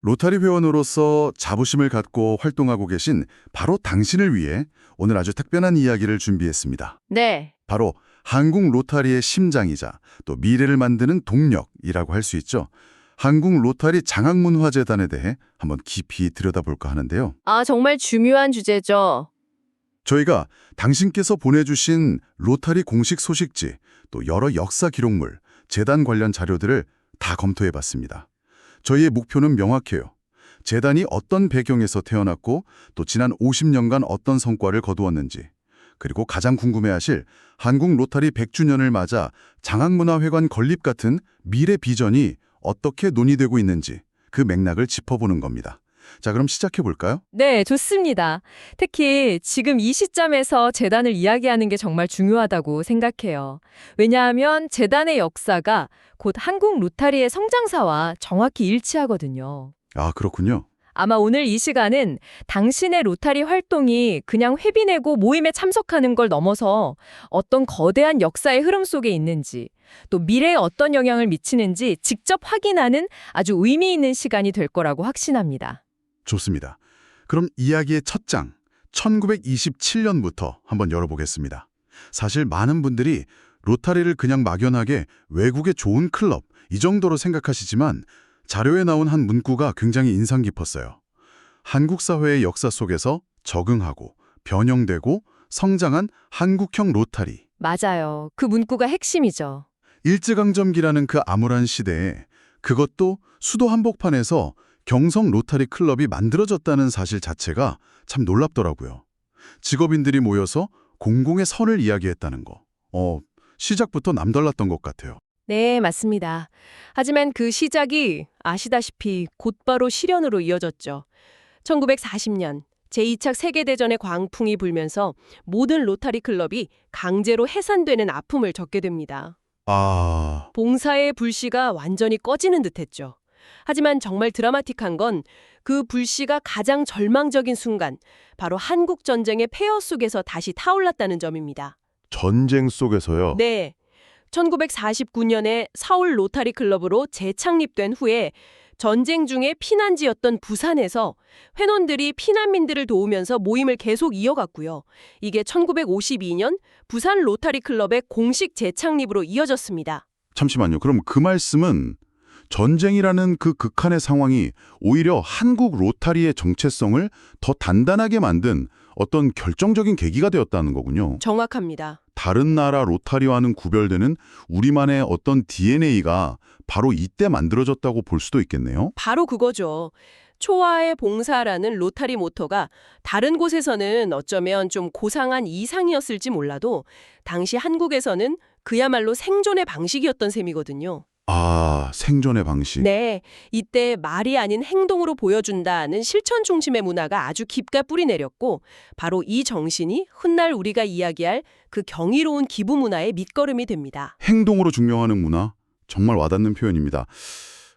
로타리 회원으로서 자부심을 갖고 활동하고 계신 바로 당신을 위해 오늘 아주 특별한 이야기를 준비했습니다. 네. 바로 한국 로타리의 심장이자 또 미래를 만드는 동력이라고 할 수 있죠. 한국 로타리 장학문화재단에 대해 한번 깊이 들여다볼까 하는데요. 아, 정말 중요한 주제죠. 저희가 당신께서 보내주신 로타리 공식 소식지, 또 여러 역사 기록물, 재단 관련 자료들을 다 검토해봤습니다. 저희의 목표는 명확해요. 재단이 어떤 배경에서 태어났고 또 지난 50년간 어떤 성과를 거두었는지, 그리고 가장 궁금해하실 한국 로타리 100주년을 맞아 장학문화회관 건립 같은 미래 비전이 어떻게 논의되고 있는지 그 맥락을 짚어보는 겁니다. 자, 그럼 시작해볼까요? 네, 좋습니다. 특히 지금 이 시점에서 재단을 이야기하는 게 정말 중요하다고 생각해요. 왜냐하면 재단의 역사가 곧 한국 로타리의 성장사와 정확히 일치하거든요. 아, 그렇군요. 아마 오늘 이 시간은 당신의 로타리 활동이 그냥 회비 내고 모임에 참석하는 걸 넘어서 어떤 거대한 역사의 흐름 속에 있는지, 또 미래에 어떤 영향을 미치는지 직접 확인하는 아주 의미 있는 시간이 될 거라고 확신합니다. 좋습니다. 그럼 이야기의 첫 장, 1927년부터 한번 열어보겠습니다. 사실 많은 분들이 로타리를 그냥 막연하게 외국의 좋은 클럽, 이 정도로 생각하시지만 자료에 나온 한 문구가 굉장히 인상 깊었어요. 한국 사회의 역사 속에서 적응하고 변형되고 성장한 한국형 로타리. 맞아요. 그 문구가 핵심이죠. 일제강점기라는 그 암울한 시대에 그것도 수도 한복판에서 경성 로타리 클럽이 만들어졌다는 사실 자체가 참 놀랍더라고요. 직업인들이 모여서 공공의 선을 이야기했다는 거. 시작부터 남달랐던 것 같아요. 네, 맞습니다. 하지만 그 시작이 아시다시피 곧바로 실현으로 이어졌죠. 1940년 제2차 세계대전의 광풍이 불면서 모든 로타리 클럽이 강제로 해산되는 아픔을 겪게 됩니다. 아, 봉사의 불씨가 완전히 꺼지는 듯했죠. 하지만 정말 드라마틱한 건 그 불씨가 가장 절망적인 순간, 바로 한국 전쟁의 폐허 속에서 다시 타올랐다는 점입니다. 전쟁 속에서요? 네. 1949년에 서울 로타리 클럽으로 재창립된 후에 전쟁 중에 피난지였던 부산에서 회원들이 피난민들을 도우면서 모임을 계속 이어갔고요. 이게 1952년 부산 로타리 클럽의 공식 재창립으로 이어졌습니다. 잠시만요. 그럼 그 말씀은 전쟁이라는 그 극한의 상황이 오히려 한국 로타리의 정체성을 더 단단하게 만든 어떤 결정적인 계기가 되었다는 거군요. 정확합니다. 다른 나라 로타리와는 구별되는 우리만의 어떤 DNA가 바로 이때 만들어졌다고 볼 수도 있겠네요. 바로 그거죠. 초화의 봉사라는 로타리 모토가 다른 곳에서는 어쩌면 좀 고상한 이상이었을지 몰라도 당시 한국에서는 그야말로 생존의 방식이었던 셈이거든요. 아, 생존의 방식. 네, 이때 말이 아닌 행동으로 보여준다는 실천 중심의 문화가 아주 깊게 뿌리내렸고 바로 이 정신이 훗날 우리가 이야기할 그 경이로운 기부 문화의 밑거름이 됩니다. 행동으로 증명하는 문화. 정말 와닿는 표현입니다.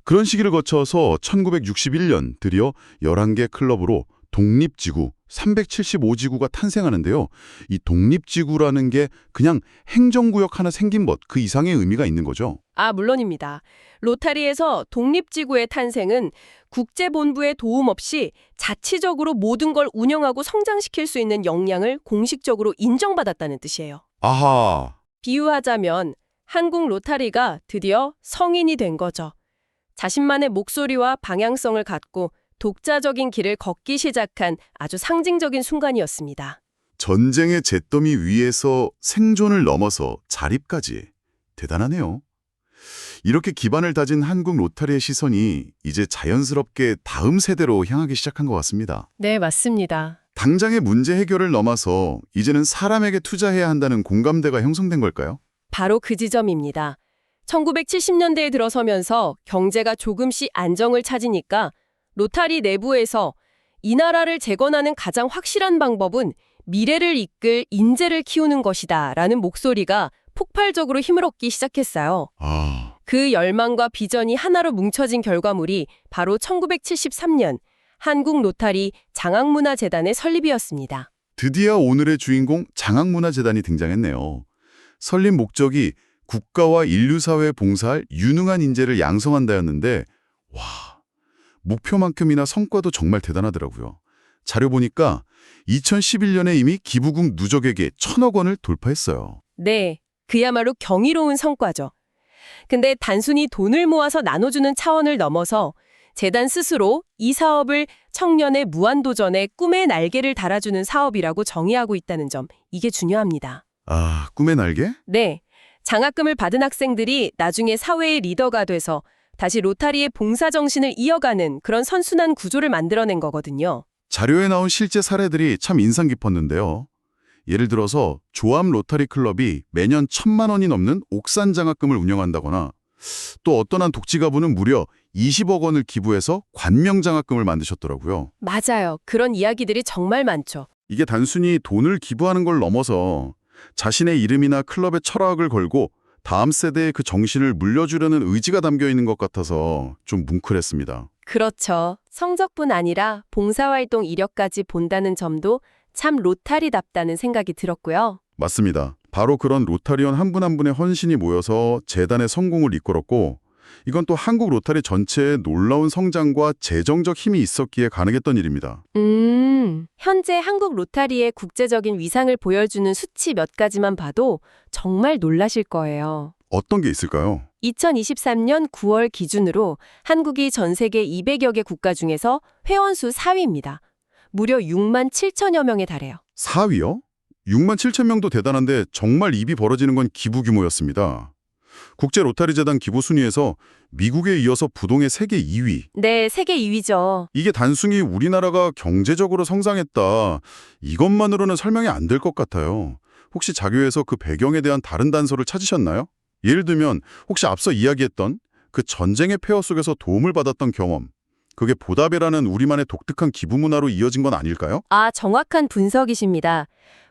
그런 시기를 거쳐서 1961년 드디어 11개 클럽으로 독립지구 375지구가 탄생하는데요. 이 독립지구라는 게 그냥 행정구역 하나 생긴 것, 그 이상의 의미가 있는 거죠. 아, 물론입니다. 로타리에서 독립지구의 탄생은 국제본부의 도움 없이 자치적으로 모든 걸 운영하고 성장시킬 수 있는 역량을 공식적으로 인정받았다는 뜻이에요. 아하. 비유하자면 한국 로타리가 드디어 성인이 된 거죠. 자신만의 목소리와 방향성을 갖고 독자적인 길을 걷기 시작한 아주 상징적인 순간이었습니다. 전쟁의 잿더미 위에서 생존을 넘어서 자립까지. 대단하네요. 이렇게 기반을 다진 한국 로타리의 시선이 이제 자연스럽게 다음 세대로 향하기 시작한 것 같습니다. 네, 맞습니다. 당장의 문제 해결을 넘어서 이제는 사람에게 투자해야 한다는 공감대가 형성된 걸까요? 바로 그 지점입니다. 1970년대에 들어서면서 경제가 조금씩 안정을 찾으니까 로타리 내부에서 이 나라를 재건하는 가장 확실한 방법은 미래를 이끌 인재를 키우는 것이다 라는 목소리가 폭발적으로 힘을 얻기 시작했어요. 아, 그 열망과 비전이 하나로 뭉쳐진 결과물이 바로 1973년 한국 로타리 장학문화재단의 설립이었습니다. 드디어 오늘의 주인공 장학문화재단이 등장했네요. 설립 목적이 국가와 인류사회에 봉사할 유능한 인재를 양성한다였는데, 와, 목표만큼이나 성과도 정말 대단하더라고요. 자료 보니까 2011년에 이미 기부금 누적액이 1,000억 원을 돌파했어요. 네, 그야말로 경이로운 성과죠. 근데 단순히 돈을 모아서 나눠주는 차원을 넘어서 재단 스스로 이 사업을 청년의 무한도전에 꿈의 날개를 달아주는 사업이라고 정의하고 있다는 점, 이게 중요합니다. 아, 꿈의 날개? 네, 장학금을 받은 학생들이 나중에 사회의 리더가 돼서 다시 로타리의 봉사정신을 이어가는 그런 선순환 구조를 만들어낸 거거든요. 자료에 나온 실제 사례들이 참 인상 깊었는데요. 예를 들어서 조암 로타리 클럽이 매년 1,000만 원이 넘는 옥산 장학금을 운영한다거나 또 어떤 한 독지가부는 무려 20억 원을 기부해서 관명 장학금을 만드셨더라고요. 맞아요. 그런 이야기들이 정말 많죠. 이게 단순히 돈을 기부하는 걸 넘어서 자신의 이름이나 클럽의 철학을 걸고 다음 세대에 그 정신을 물려주려는 의지가 담겨 있는 것 같아서 좀 뭉클했습니다. 그렇죠. 성적뿐 아니라 봉사활동 이력까지 본다는 점도 참 로타리답다는 생각이 들었고요. 맞습니다. 바로 그런 로타리언 한 분 한 분의 헌신이 모여서 재단의 성공을 이끌었고 이건 또 한국 로타리 전체의 놀라운 성장과 재정적 힘이 있었기에 가능했던 일입니다. 현재 한국 로타리의 국제적인 위상을 보여주는 수치 몇 가지만 봐도 정말 놀라실 거예요. 어떤 게 있을까요? 2023년 9월 기준으로 한국이 전 세계 200여 개 국가 중에서 회원수 4위입니다. 무려 6만 7천여 명에 달해요. 4위요? 6만 7천 명도 대단한데 정말 입이 벌어지는 건 기부 규모였습니다. 국제 로타리 재단 기부 순위에서 미국에 이어서 부동의 세계 2위. 네, 세계 2위죠. 이게 단순히 우리나라가 경제적으로 성장했다. 이것만으로는 설명이 안 될 것 같아요. 혹시 자료에서 그 배경에 대한 다른 단서를 찾으셨나요? 예를 들면 혹시 앞서 이야기했던 그 전쟁의 폐허 속에서 도움을 받았던 경험. 그게 보답이라는 우리만의 독특한 기부 문화로 이어진 건 아닐까요? 아, 정확한 분석이십니다.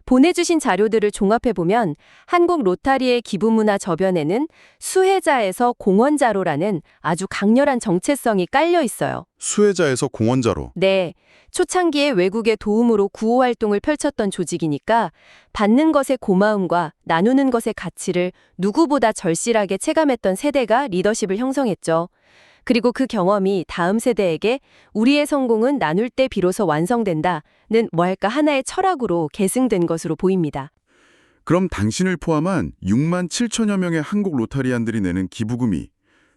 보내주신 자료들을 종합해보면 한국 로타리의 기부문화 저변에는 수혜자에서 공헌자로라는 아주 강렬한 정체성이 깔려 있어요. 수혜자에서 공헌자로. 네, 초창기에 외국의 도움으로 구호활동을 펼쳤던 조직이니까 받는 것의 고마움과 나누는 것의 가치를 누구보다 절실하게 체감했던 세대가 리더십을 형성했죠. 그리고 그 경험이 다음 세대에게 우리의 성공은 나눌 때 비로소 완성된다는 뭐랄까 하나의 철학으로 계승된 것으로 보입니다. 그럼 당신을 포함한 6만 7천여 명의 한국 로타리안들이 내는 기부금이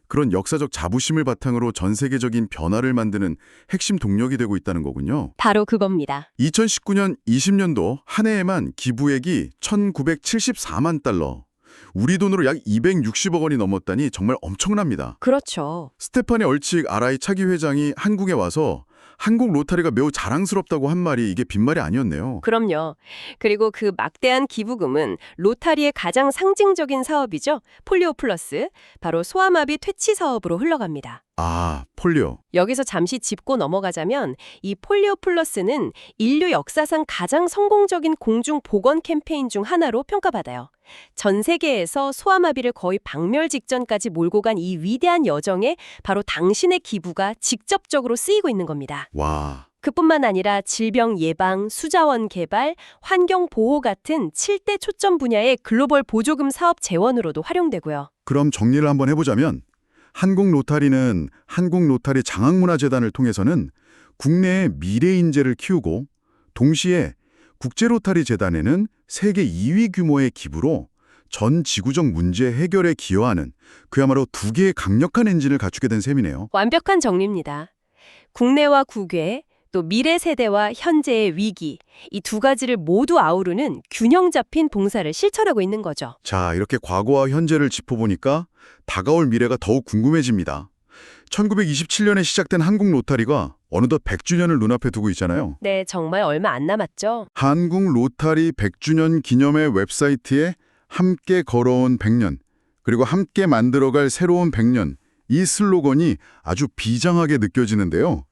그런 역사적 자부심을 바탕으로 전 세계적인 변화를 만드는 핵심 동력이 되고 있다는 거군요. 바로 그겁니다. 2019년 20년도 한 해에만 기부액이 1,974만 달러. 우리 돈으로 약 260억 원이 넘었다니 정말 엄청납니다. 그렇죠. 스테파니 얼칙 RI 차기 회장이 한국에 와서 한국 로타리가 매우 자랑스럽다고 한 말이 이게 빈말이 아니었네요. 그럼요. 그리고 그 막대한 기부금은 로타리의 가장 상징적인 사업이죠. 폴리오 플러스, 바로 소아마비 퇴치 사업으로 흘러갑니다. 아, 폴리오. 여기서 잠시 짚고 넘어가자면 이 폴리오 플러스는 인류 역사상 가장 성공적인 공중 보건 캠페인 중 하나로 평가받아요. 전 세계에서 소아마비를 거의 박멸 직전까지 몰고 간 이 위대한 여정에 바로 당신의 기부가 직접적으로 쓰이고 있는 겁니다. 와. 그뿐만 아니라 질병 예방, 수자원 개발, 환경 보호 같은 7대 초점 분야의 글로벌 보조금 사업 재원으로도 활용되고요. 그럼 정리를 한번 해보자면 한국 로타리는 한국 로타리 장학문화재단을 통해서는 국내의 미래 인재를 키우고 동시에 국제 로타리 재단에는 세계 2위 규모의 기부로 전 지구적 문제 해결에 기여하는 그야말로 두 개의 강력한 엔진을 갖추게 된 셈이네요. 완벽한 정리입니다. 국내와 국외, 또 미래 세대와 현재의 위기, 이 두 가지를 모두 아우르는 균형 잡힌 봉사를 실천하고 있는 거죠. 자, 이렇게 과거와 현재를 짚어보니까 다가올 미래가 더욱 궁금해집니다. 1927년에 시작된 한국 로타리가 어느덧 100주년을 눈앞에 두고 있잖아요. 네, 정말 얼마 안 남았죠. 한국 로타리 100주년 기념회 웹사이트에 함께 걸어온 100년, 그리고 함께 만들어갈 새로운 100년, 이 슬로건이 아주 비장하게 느껴지는데요.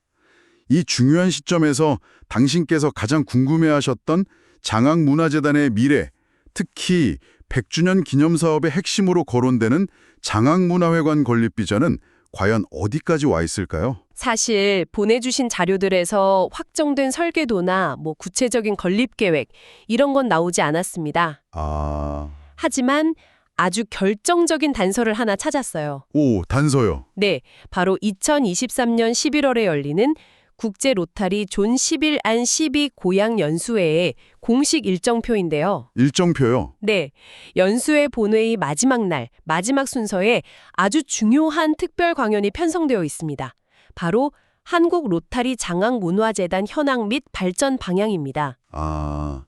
이 중요한 시점에서 당신께서 가장 궁금해하셨던 장학문화재단의 미래, 특히 100주년 기념사업의 핵심으로 거론되는 장학문화회관 건립 비전은 과연 어디까지 와 있을까요? 사실 보내주신 자료들에서 확정된 설계도나 구체적인 건립 계획 이런 건 나오지 않았습니다. 아... 하지만 아주 결정적인 단서를 하나 찾았어요. 오, 단서요. 네, 바로 2023년 11월에 열리는 국제 로타리 존 11안 12 고양 연수회의 공식 일정표인데요. 일정표요. 네, 연수회 본회의 마지막 날, 마지막 순서에 아주 중요한 특별 강연이 편성되어 있습니다. 바로 한국 로타리 장학문화재단 현황 및 발전 방향입니다. 아,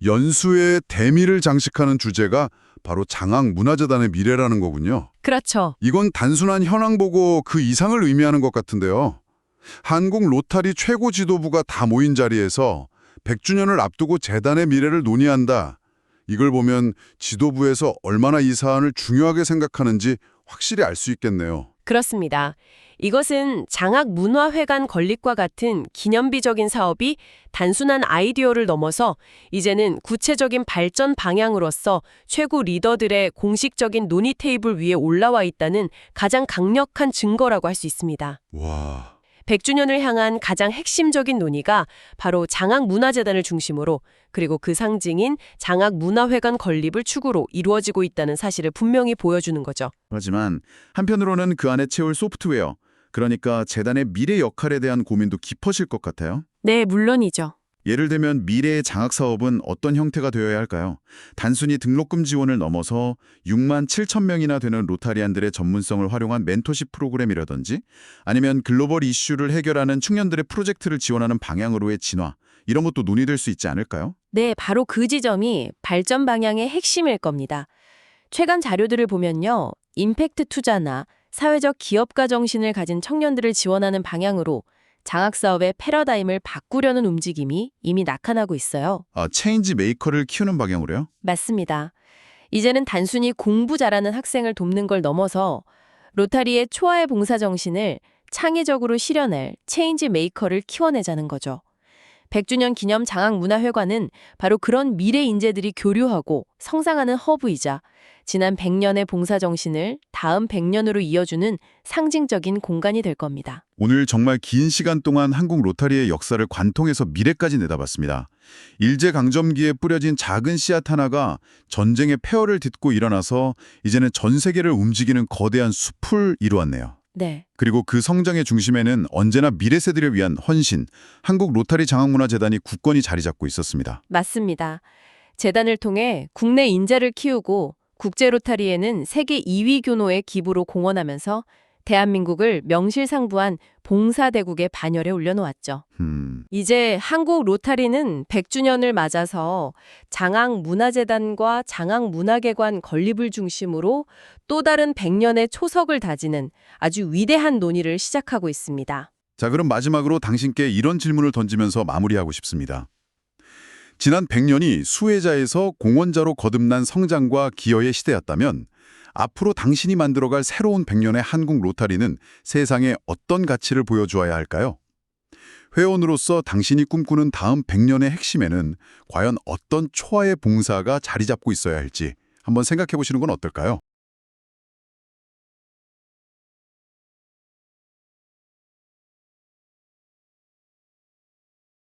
연수의 대미를 장식하는 주제가 바로 장학문화재단의 미래라는 거군요. 그렇죠. 이건 단순한 현황 보고 그 이상을 의미하는 것 같은데요. 한국 로타리 최고 지도부가 다 모인 자리에서 100주년을 앞두고 재단의 미래를 논의한다. 이걸 보면 지도부에서 얼마나 이 사안을 중요하게 생각하는지 확실히 알 수 있겠네요. 그렇습니다. 이것은 장학문화회관 건립과 같은 기념비적인 사업이 단순한 아이디어를 넘어서 이제는 구체적인 발전 방향으로서 최고 리더들의 공식적인 논의 테이블 위에 올라와 있다는 가장 강력한 증거라고 할 수 있습니다. 와, 100주년을 향한 가장 핵심적인 논의가 바로 장학문화재단을 중심으로 그리고 그 상징인 장학문화회관 건립을 축으로 이루어지고 있다는 사실을 분명히 보여주는 거죠. 하지만 한편으로는 그 안에 채울 소프트웨어, 그러니까 재단의 미래 역할에 대한 고민도 깊어질 것 같아요. 네, 물론이죠. 예를 들면 미래의 장학 사업은 어떤 형태가 되어야 할까요? 단순히 등록금 지원을 넘어서 6만 7천 명이나 되는 로타리안들의 전문성을 활용한 멘토십 프로그램이라든지 아니면 글로벌 이슈를 해결하는 청년들의 프로젝트를 지원하는 방향으로의 진화, 이런 것도 논의될 수 있지 않을까요? 네, 바로 그 지점이 발전 방향의 핵심일 겁니다. 최근 자료들을 보면요. 임팩트 투자나 사회적 기업가 정신을 가진 청년들을 지원하는 방향으로 장학사업의 패러다임을 바꾸려는 움직임이 이미 나타나고 있어요. 아, 체인지 메이커를 키우는 방향으로요? 맞습니다. 이제는 단순히 공부 잘하는 학생을 돕는 걸 넘어서 로타리의 초아의 봉사 정신을 창의적으로 실현할 체인지 메이커를 키워내자는 거죠. 100주년 기념 장학문화회관은 바로 그런 미래 인재들이 교류하고 성장하는 허브이자 지난 100년의 봉사 정신을 다음 100년으로 이어주는 상징적인 공간이 될 겁니다. 오늘 정말 긴 시간 동안 한국 로타리의 역사를 관통해서 미래까지 내다봤습니다. 일제강점기에 뿌려진 작은 씨앗 하나가 전쟁의 폐허를 딛고 일어나서 이제는 전 세계를 움직이는 거대한 숲을 이루었네요. 네. 그리고 그 성장의 중심에는 언제나 미래 세대를 위한 헌신, 한국 로타리 장학문화재단이 굳건히 자리 잡고 있었습니다. 맞습니다. 재단을 통해 국내 인재를 키우고 국제 로타리에는 세계 2위 규모의 기부로 공헌하면서 대한민국을 명실상부한 봉사대국의 반열에 올려놓았죠. 이제 한국 로타리는 100주년을 맞아서 장학문화재단과 장학문화계관 건립을 중심으로 또 다른 100년의 초석을 다지는 아주 위대한 논의를 시작하고 있습니다. 자, 그럼 마지막으로 당신께 이런 질문을 던지면서 마무리하고 싶습니다. 지난 100년이 수혜자에서 공헌자로 거듭난 성장과 기여의 시대였다면 앞으로 당신이 만들어갈 새로운 100년의 한국 로타리는 세상에 어떤 가치를 보여주어야 할까요? 회원으로서 당신이 꿈꾸는 다음 100년의 핵심에는 과연 어떤 초아의 봉사가 자리 잡고 있어야 할지 한번 생각해 보시는 건 어떨까요?